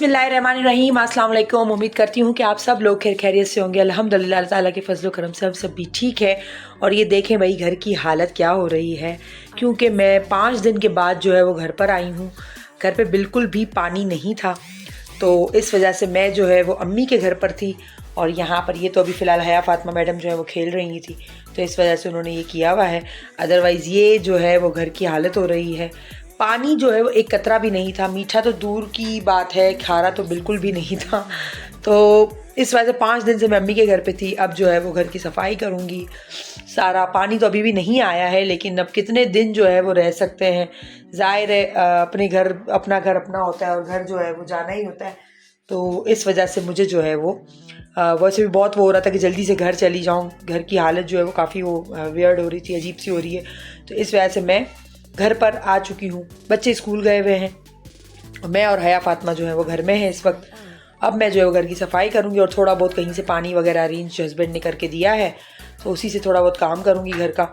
बिस्मिल्लाहिर्रहमानिर्रहीम, अस्सलाम वालेकुम। उम्मीद करती हूँ कि आप सब लोग खैर खैरियत से होंगे। अल्हम्दुलिल्लाह अल्लाह ताला के फजल करम से हम सब भी ठीक है। और ये देखें भाई घर की हालत क्या हो रही है, क्योंकि मैं 5 दिन के बाद जो है वो घर पर आई हूँ। घर पे बिल्कुल भी पानी नहीं था, तो इस वजह से मैं जो है वो अम्मी के घर पर थी। और यहाँ पर ये तो अभी फ़िलहाल हया फ़ातिमा मैडम जो है वो खेल रही थी, तो इस वजह से उन्होंने ये किया हुआ है। अदरवाइज़ ये जो है वो घर की हालत हो रही है। पानी जो है वो एक कतरा भी नहीं था, मीठा तो दूर की बात है, खारा तो बिल्कुल भी नहीं था। तो इस वजह से 5 दिन से मैं अम्मी के घर पे थी। अब जो है वो घर की सफाई करूँगी। सारा पानी तो अभी भी नहीं आया है, लेकिन अब कितने दिन जो है वो रह सकते हैं। ज़ाहिर है अपने घर अपना घर अपना होता है और घर जो है वो जाना ही होता है। तो इस वजह से मुझे जो है वो वैसे भी बहुत वो हो रहा था कि जल्दी से घर चली जाऊँ। घर की हालत जो है वो काफ़ी वो वियर्ड हो रही थी, अजीब सी हो रही है। तो इस वजह से मैं घर पर आ चुकी हूँ। बच्चे स्कूल गए हुए हैं, मैं और हया फ़ातिमा जो है वो घर में है इस वक्त। अब मैं जो है वो घर की सफाई करूँगी और थोड़ा बहुत कहीं से पानी वगैरह अरेंज हस्बैंड ने करके दिया है, तो उसी से थोड़ा बहुत काम करूँगी घर का।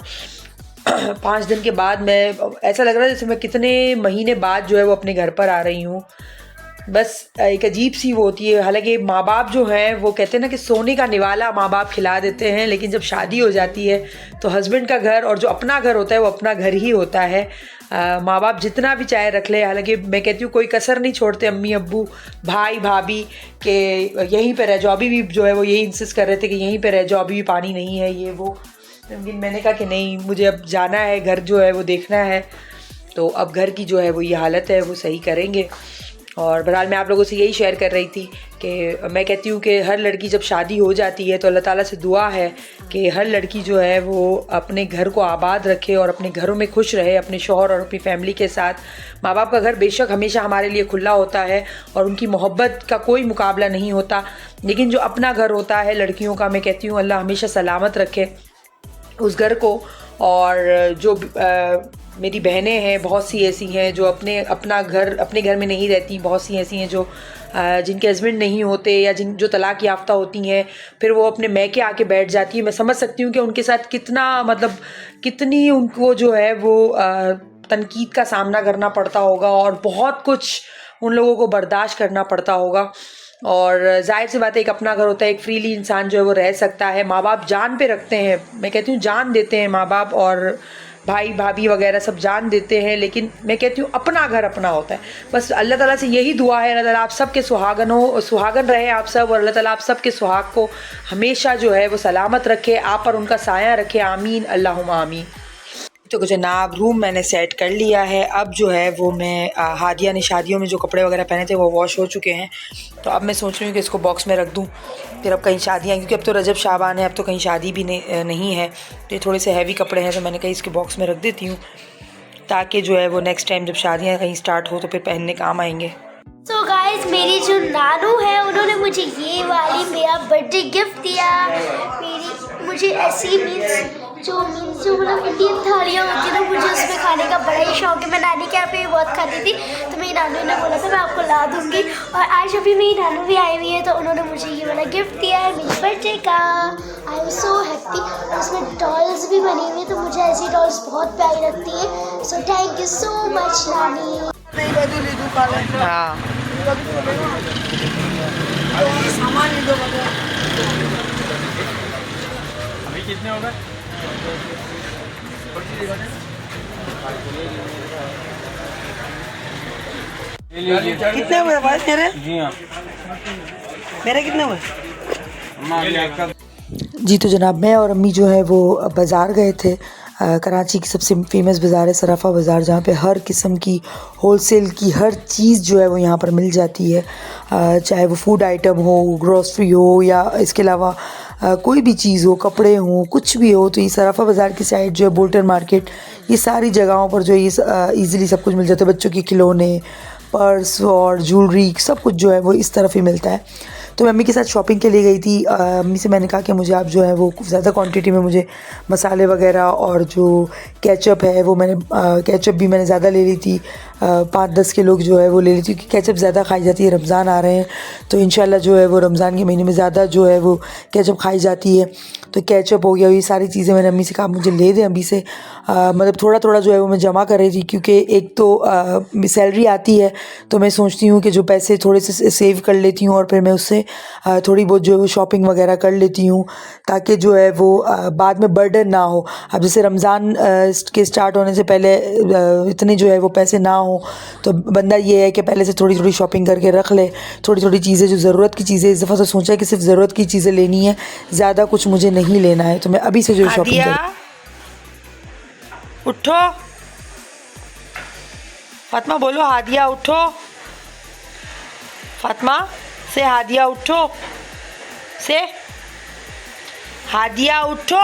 5 दिन के बाद मैं ऐसा लग रहा है जैसे मैं कितने महीने बाद जो है वो अपने घर पर आ रही हूँ। बस एक अजीब सी वो होती है। हालांकि माँ बाप जो हैं वो कहते हैं ना कि सोने का निवाला माँ बाप खिला देते हैं, लेकिन जब शादी हो जाती है तो हस्बैंड का घर और जो अपना घर होता है वो अपना घर ही होता है। माँ बाप जितना भी चाहे रख ले, हालांकि मैं कहती हूँ कोई कसर नहीं छोड़ते अम्मी अब्बू भाई भाभी के यहीं पर रह जाओ। अभी भी जो है वो यही इंसिस्ट कर रहे थे कि यहीं पर रह जाओ, अभी भी पानी नहीं है ये वो। लेकिन मैंने कहा कि नहीं, मुझे अब जाना है, घर जो है वो देखना है। तो अब घर की जो है वो ये हालत है वो सही करेंगे। और बहरहाल मैं आप लोगों से यही शेयर कर रही थी कि मैं कहती हूँ कि हर लड़की जब शादी हो जाती है तो अल्लाह ताला से दुआ है कि हर लड़की जो है वो अपने घर को आबाद रखे और अपने घरों में खुश रहे, अपने शौहर और अपनी फैमिली के साथ। माँ बाप का घर बेशक हमेशा हमारे लिए खुला होता है और उनकी मोहब्बत का कोई मुकाबला नहीं होता, लेकिन जो अपना घर होता है लड़कियों का, मैं कहती हूँ अल्लाह हमेशा सलामत रखे उस घर को। और जो मेरी बहनें हैं बहुत सी ऐसी हैं जो अपने घर में नहीं रहती। बहुत सी ऐसी हैं जो जिनके हस्बैंड नहीं होते या जो तलाक याफ्ता होती हैं, फिर वो अपने मैके आके बैठ जाती है। मैं समझ सकती हूँ कि उनके साथ कितनी उनको जो है वो तनकीद का सामना करना पड़ता होगा और बहुत कुछ उन लोगों को बर्दाश्त करना पड़ता होगा। और जाहिर सी बात है, एक अपना घर होता है, एक फ्रीली इंसान जो है वो रह सकता है। माँ बाप जान पे रखते हैं, मैं कहती हूँ जान देते हैं माँ बाप और भाई भाभी वगैरह सब जान देते हैं, लेकिन मैं कहती हूँ अपना घर अपना होता है। बस अल्लाह ताला से यही दुआ है, अल्लाह ताला आप सब के सुहागन रहे आप सब, और अल्लाह ताला आप सब के सुहाग को हमेशा जो है वो सलामत रखे, आप पर उनका साया रखे। आमीन अल्लाहुम्मा आमीन। तो जनाब रूम मैंने सेट कर लिया है। अब जो है वो मैं हादिया ने शादियों में जो कपड़े वगैरह पहने थे वो वॉश हो चुके हैं, तो अब मैं सोच रही हूँ कि इसको बॉक्स में रख दूँ। फिर अब कहीं शादियाँ, क्योंकि अब तो रजब शाबान है, अब तो कहीं शादी भी नहीं है, तो ये थोड़े से हैवी कपड़े हैं, तो मैंने कहीं इसके बॉक्स में रख देती हूँ ताकि जो है वो नेक्स्ट टाइम जब शादियाँ कहीं स्टार्ट हो तो फिर पहनने काम आएंगे। तो गाइस मेरी जो नानू है उन्होंने मुझे ये वाली मेरा बर्थडे गिफ्ट दिया। मुझे ऐसी जो मतलब इंडियन थालियाँ होती है ना, मुझे उसमें खाने का बड़ा ही शौक है। मैं नानी के यहाँ पे भी बहुत खाती थी, तो मेरी नानू ने बोला था मैं आपको ला दूँगी। और आज अभी मेरी नानू भी आई हुई है, तो उन्होंने मुझे ये वाला गिफ्ट दिया है मेरे बर्थडे का। I am so happy. उसमें डॉल्स भी बनी हुई है, तो मुझे ऐसी डॉल्स बहुत प्यारी लगती है। So thank you so much नानी। हाँ अभी कितने हो गए? कितने हुए भाई मेरे? जी हाँ, मेरे कितने हुए? जी। तो जनाब मैं और अम्मी जो है वो बाज़ार गए थे। कराची की सबसे फेमस बाज़ार है सराफ़ा बाज़ार, जहाँ पे हर किस्म की होलसेल की हर चीज़ जो है वो यहाँ पर मिल जाती है। चाहे वो फूड आइटम हो, ग्रोसरी हो, या इसके अलावा कोई भी चीज़ हो, कपड़े हों, कुछ भी हो, तो ये सराफ़ा बाज़ार की साइड जो है बोल्टन मार्केट, ये सारी जगहों पर जो ये ईज़िली सब कुछ मिल जाता है। बच्चों के खिलौने, पर्स और ज्वेलरी सब कुछ जो है वो इस तरफ ही मिलता है। तो मैं अम्मी के साथ शॉपिंग के लिए गई थी। अम्मी से मैंने कहा कि मुझे आप जो है वो ज़्यादा क्वांटिटी में मुझे मसाले वगैरह और जो केचप है वो मैंने केचप भी मैंने ज़्यादा ले ली थी। 5-10 किलो जो है वो ले ली थी, क्योंकि केचप ज़्यादा खाई जाती है। रमज़ान आ रहे हैं तो इंशाल्लाह जो है वो रमज़ान के महीने में ज़्यादा जो है वो केचप खाई जाती है। तो केचप हो गया, ये सारी चीज़ें मैंने अम्मी से कहा मुझे ले दें अभी से। मतलब थोड़ा थोड़ा जो है वो मैं जमा कर रही थी, क्योंकि एक तो सैलरी आती है तो मैं सोचती हूँ कि जो पैसे थोड़े से सेव कर लेती हूँ और फिर मैं उससे थोड़ी बहुत जो है वो शॉपिंग वगैरह कर लेती हूँ, ताकि जो है वो बाद में बर्डन ना हो। अब जैसे रमज़ान के स्टार्ट होने से पहले इतने जो है वो पैसे ना हो, तो बंदा ये है कि पहले से थोड़ी थोड़ी शॉपिंग करके रख ले। थोड़ी थोड़ी चीज़ें जो ज़रूरत की चीज़ें, इस दफ़ा तो सोचा है कि सिर्फ ज़रूरत की चीज़ें लेनी है, ज़्यादा कुछ मुझे नहीं लेना है, तो मैं अभी से जो शॉपिंग कर। उठो फातिमा, बोलो हादिया उठो। फातिमा से हादिया उठो, से हादिया उठो,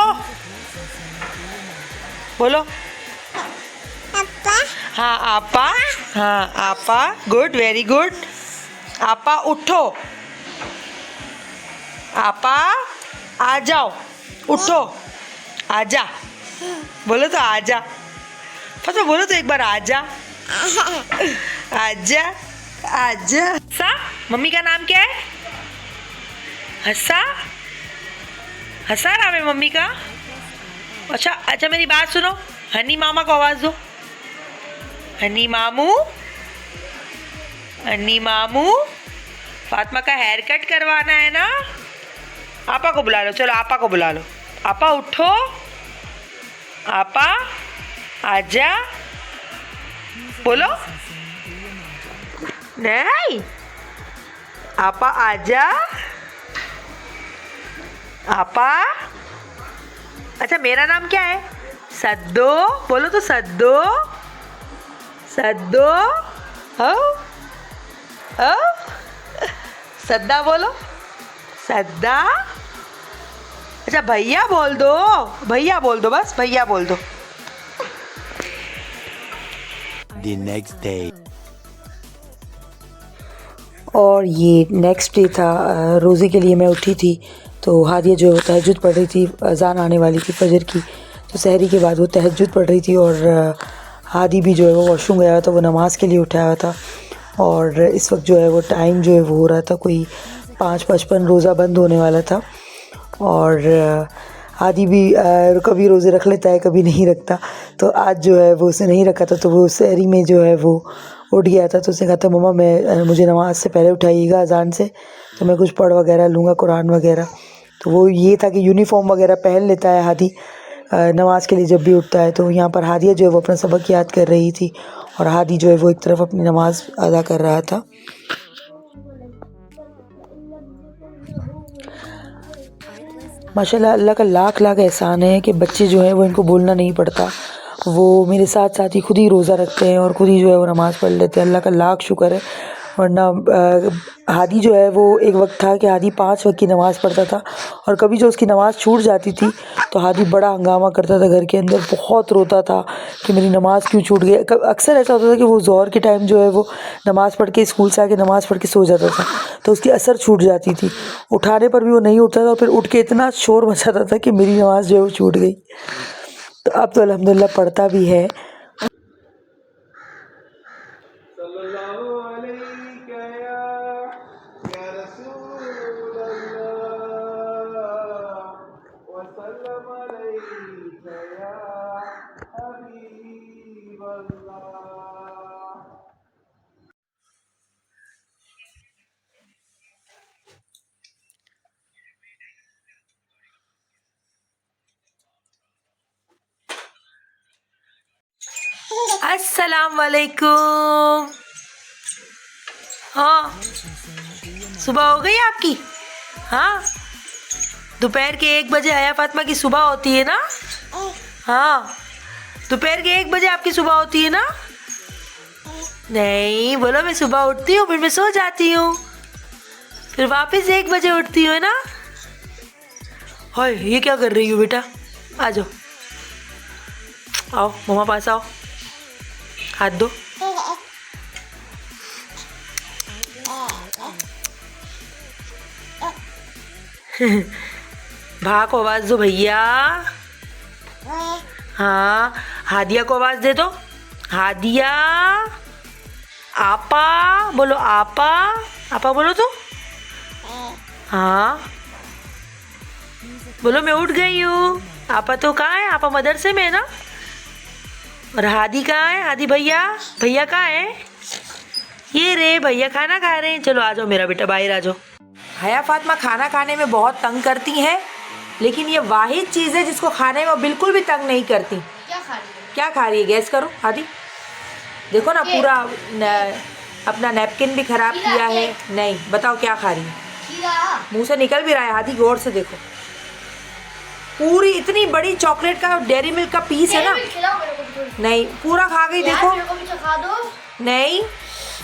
बोलो हाँ आपा, हाँ आपा, गुड, वेरी गुड। आपा उठो, आपा आ जाओ, उठो, आजा, बोलो तो आजा। फातिमा बोलो तो एक बार आजा, आजा, आजा। हस्सा, मम्मी का नाम क्या है? हस्सा, हस्सा नाम है मम्मी का। अच्छा अच्छा, मेरी बात सुनो, हनी मामा को आवाज दो। हनी मामू, हनी मामू। फातिमा का हेयर कट करवाना है ना? आपा को बुला लो, चलो आपा को बुला लो। आपा उठो, आपा आजा, बोलो नहीं, आपा आजा, आपा। अच्छा मेरा नाम क्या है? सद्दो, बोलो तो सद्दो, सद्दो, हो हो, सद्दा बोलो, सद्दा। अच्छा भैया बोल दो, भैया बोल दो, बस भैया बोल दो। The next day. और ये नेक्स्ट डे था, रोज़े के लिए मैं उठी थी, तो हादिया जो है तहज्जुद पढ़ रही थी, अज़ान आने वाली थी फजर की, तो सहरी के बाद वो तहज्जुद पढ़ रही थी। और हादी भी जो है वो वॉशरूम गया था, वो नमाज़ के लिए उठाया हुआ था। और इस वक्त जो है वो टाइम जो है वो हो रहा था कोई 5:55, रोज़ा बंद होने वाला था। और हादी भी कभी रोज़े रख लेता है, कभी नहीं रखता, तो आज जो है वो उसे नहीं रखा था, तो वो सहरी में जो है वो उठ गया था। तो उसने कहा था मम्मा मुझे नमाज़ से पहले उठाइएगा अज़ान से, तो मैं कुछ पढ़ वगैरह लूँगा, कुरान वगैरह। तो वो ये था कि यूनिफॉर्म वगैरह पहन लेता है हादी नमाज़ के लिए जब भी उठता है। तो यहाँ पर हादिया जो है वो अपना सबक याद कर रही थी और हादी जो है वो एक तरफ अपनी नमाज़ अदा कर रहा था। माशाल्लाह अल्लाह का लाख लाख एहसान है कि बच्चे जो हैं वो इनको बोलना नहीं पड़ता, वो मेरे साथ साथ ही खुद ही रोज़ा रखते हैं और खुद ही जो है वो नमाज़ पढ़ लेते हैं। अल्लाह का लाख शुक्र है। वरना हादी जो है वो एक वक्त था कि हादी 5 वक्त की नमाज़ पढ़ता था, और कभी जो उसकी नमाज़ छूट जाती थी तो हादी बड़ा हंगामा करता था घर के अंदर, बहुत रोता था कि मेरी नमाज़ क्यों छूट गई। अक्सर ऐसा होता था कि वो ज़ोहर के टाइम जो है वो नमाज़ पढ़ के स्कूल से आके नमाज़ पढ़ के सो जाता था, तो उसकी असर छूट जाती थी, उठाने पर भी वो नहीं उठता था, और फिर उठ के इतना शोर मचाता था कि मेरी नमाज़ जो है वो छूट गई। तो अब तो अल्हम्दुलिल्लाह पढ़ता भी है। अस्सलाम वालेकुम। हाँ सुबह हो गई आपकी? हाँ दोपहर के 1 बजे आया फातिमा की सुबह होती है ना? हाँ दोपहर के 1 बजे आपकी सुबह होती है ना? नहीं बोलो मैं सुबह उठती हूँ, फिर मैं सो जाती हूँ, फिर वापस 1 बजे उठती हूँ ना। हाय ये क्या कर रही हो बेटा? आ जाओ, आओ मम्मा पास आओ, हाथ दो। भा को आवाज दो भैया। हाँ, हादिया को आवाज दे दो। हादिया। आपा बोलो, आपा। आपा बोलो तो। हाँ बोलो, मैं उठ गई हूँ। आपा तो कहाँ है? आपा मदरसे में है ना। और हादी कहाँ है? हादी भैया, भैया कहाँ है? ये रे भैया खाना खा रहे हैं। चलो आ जाओ मेरा बेटा, बाहर आ जाओ। हया फातिमा खाना खाने में बहुत तंग करती हैं, लेकिन ये वाहिद चीज़ है जिसको खाने में वो बिल्कुल भी तंग नहीं करती। क्या खा रही है? क्या खा रही है? गैस करो आदि। देखो ना, पूरा अपना नैपकिन भी खराब किया है। नहीं, बताओ क्या खा रही है? खीरा। मुंह से निकल भी रहा है। आदि गौर से देखो, पूरी इतनी बड़ी चॉकलेट का डेयरी मिल्क का पीस है ना। खिलाओ मेरे को भी थोड़ी। नहीं, पूरा खा गई। यार, देखो, मेरे को भी चखा दो। नहीं,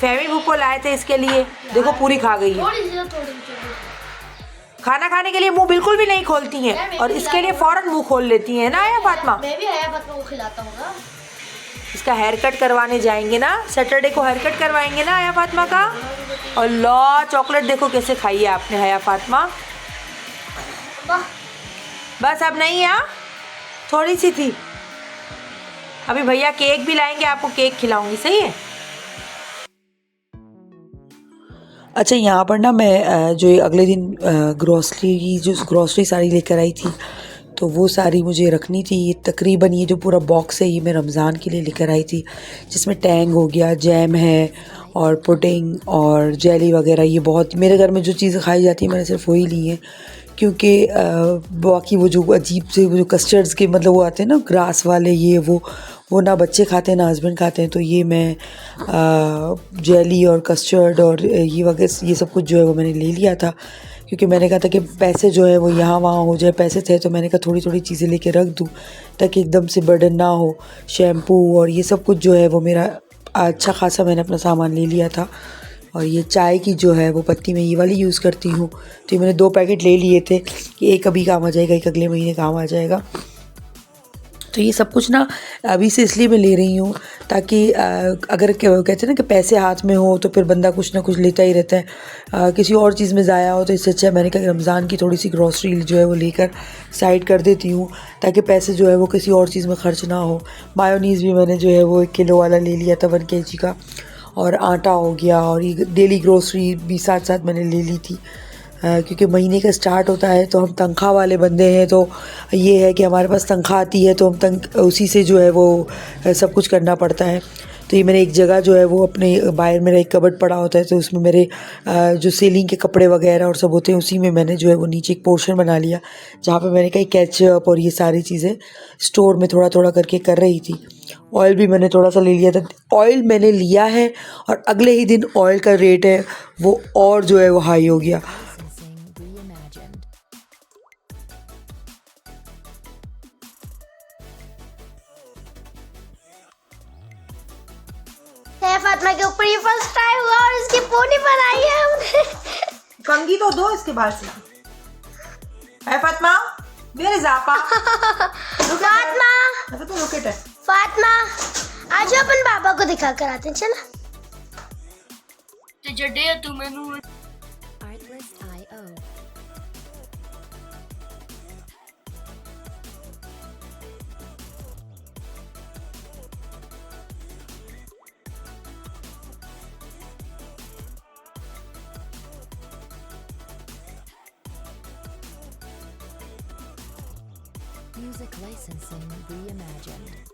फैमिली भूको लाए थे इसके लिए। देखो पूरी खा गई है। थोड़ी सी तो थोड़ी सी। खाना खाने के लिए मुंह बिल्कुल भी नहीं खोलती हैं, और इसके लिए फौरन मुंह खोल लेती हैं ना हया फातिमा। मैं भी हया फातिमा को खिलाता हूँ ना। इसका हेयर कट करवाने जाएंगे ना, सैटरडे को हेयर कट करवाएंगे ना हया फातिमा का। और ला चॉकलेट देखो कैसे खाई है आपने हया फातिमा। वाह। बस अब नहीं है, थोड़ी सी थी। अभी भैया केक भी लाएंगे, आपको केक खिलाऊंगी, सही है। अच्छा, यहाँ पर ना मैं जो अगले दिन ग्रॉसरी सारी लेकर आई थी, तो वो सारी मुझे रखनी थी। ये तकरीबन ये जो पूरा बॉक्स है ये मैं रमज़ान के लिए लेकर आई थी, जिसमें टैंग हो गया, जैम है और पुडिंग और जेली वगैरह। ये बहुत मेरे घर में जो चीज़ें खाई जाती है मैंने सिर्फ वही ली है, क्योंकि बाकी वो जो अजीब से वो जो कस्टर्ड्स के मतलब वो आते हैं ना ग्रास वाले, ये वो ना बच्चे खाते हैं ना हस्बैंड खाते हैं। तो ये मैं जेली और कस्टर्ड और ये वगैरह ये सब कुछ जो है वो मैंने ले लिया था, क्योंकि मैंने कहा था कि पैसे जो है वो यहाँ वहाँ हो जाए। पैसे थे तो मैंने कहा थोड़ी थोड़ी चीज़ें लेके रख दूँ ताकि एकदम से बर्डन ना हो। शैम्पू और ये सब कुछ जो है वो मेरा अच्छा खासा मैंने अपना सामान ले लिया था। और ये चाय की जो है वो पत्ती मैं ये वाली यूज़ करती हूँ, तो ये मैंने 2 पैकेट ले लिए थे कि एक अभी काम आ जाएगा, एक अगले महीने काम आ जाएगा। तो ये सब कुछ ना अभी से इसलिए मैं ले रही हूँ ताकि अगर कहते हैं ना कि पैसे हाथ में हो तो फिर बंदा कुछ ना कुछ लेता ही रहता है। किसी और चीज़ में ज़ाया हो तो इससे अच्छा मैंने कहा रमज़ान की थोड़ी सी ग्रॉसरी जो है वो लेकर साइड कर देती हूँ, ताकि पैसे जो है वो किसी और चीज़ में खर्च ना हो। मायोनीज़ भी मैंने जो है वो 1 किलो वाला ले लिया था 1 kg का, और आटा हो गया, और ये डेली ग्रोसरी भी साथ साथ मैंने ले ली थी। क्योंकि महीने का स्टार्ट होता है तो हम तनख्वाह वाले बंदे हैं, तो ये है कि हमारे पास तनख्वाह आती है तो हम उसी से जो है वो सब कुछ करना पड़ता है। तो ये मैंने एक जगह जो है वो अपने बाहर मेरा एक कबर्ड पड़ा होता है, तो उसमें मेरे जो सेलिंग के कपड़े वगैरह और सब होते हैं उसी में मैंने जो है वो नीचे एक पोर्शन बना लिया, जहाँ पे मैंने कहीं केचप और ये सारी चीज़ें स्टोर में थोड़ा थोड़ा करके कर रही थी। ऑयल भी मैंने थोड़ा सा ले लिया था। ऑयल मैंने लिया है और अगले ही दिन ऑयल का रेट है वो और जो है वो हाई हो गया। हया फातिमा के ऊपर ये फर्स्ट ट्राई हुआ और इसकी पोनी बनाई है हमने। कंघी तो दो इसके बाद से। है फातिमा, वेयर इज आपा? फातिमा, तो look at it. फातिमा, आज अपन बाबा को दिखा कर आते हैं, चला। तो जडे तू मैनू Music licensing reimagined.